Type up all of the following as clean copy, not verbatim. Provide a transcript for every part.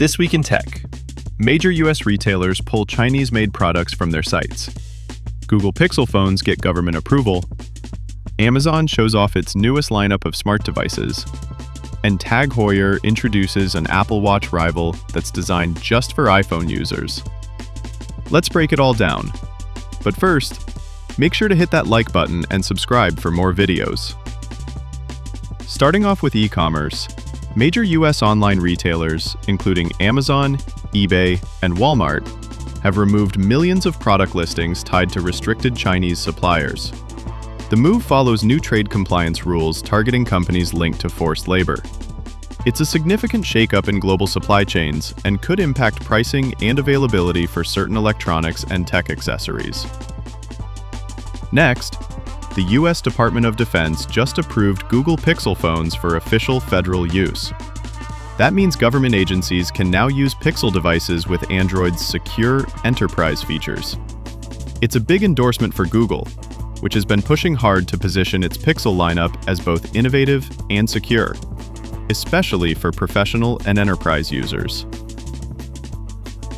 This Week in Tech. Major US retailers pull Chinese-made products from their sites. Google Pixel phones get government approval. Amazon shows off its newest lineup of smart devices. And Heuer introduces an Apple Watch rival that's designed just for iPhone users. Let's break it all down. But first, make sure to hit that like button and subscribe for more videos. Starting off with e-commerce, major US online retailers, including Amazon, eBay, and Walmart, have removed millions of product listings tied to restricted Chinese suppliers. The move follows new trade compliance rules targeting companies linked to forced labor. It's a significant shakeup in global supply chains and could impact pricing and availability for certain electronics and tech accessories. Next, the US Department of Defense just approved Google Pixel phones for official federal use. That means government agencies can now use Pixel devices with Android's secure enterprise features. It's a big endorsement for Google, which has been pushing hard to position its Pixel lineup as both innovative and secure, especially for professional and enterprise users.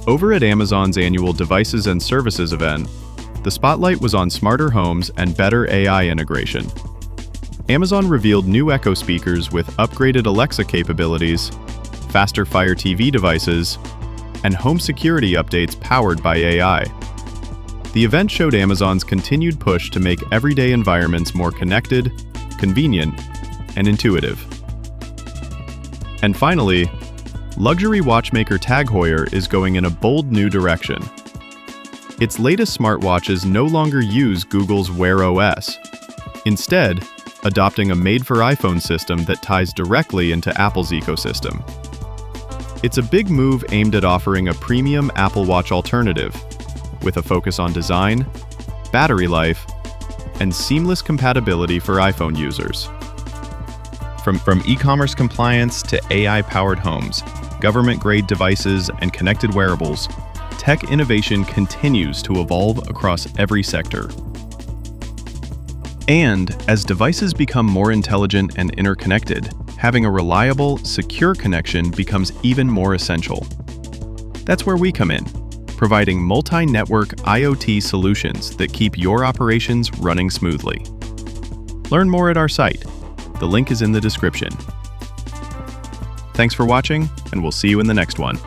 Over at Amazon's annual Devices and Services event, the spotlight was on smarter homes and better AI integration. Amazon revealed new Echo speakers with upgraded Alexa capabilities, faster Fire TV devices, and home security updates powered by AI. The event showed Amazon's continued push to make everyday environments more connected, convenient, and intuitive. And finally, luxury watchmaker Tag Heuer is going in a bold new direction. Its latest smartwatches no longer use Google's Wear OS, instead adopting a made-for-iPhone system that ties directly into Apple's ecosystem. It's a big move aimed at offering a premium Apple Watch alternative, with a focus on design, battery life, and seamless compatibility for iPhone users. From e-commerce compliance to AI-powered homes, government-grade devices, and connected wearables, tech innovation continues to evolve across every sector. And as devices become more intelligent and interconnected, having a reliable, secure connection becomes even more essential. That's where we come in, providing multi-network IoT solutions that keep your operations running smoothly. Learn more at our site. The link is in the description. Thanks for watching, and we'll see you in the next one.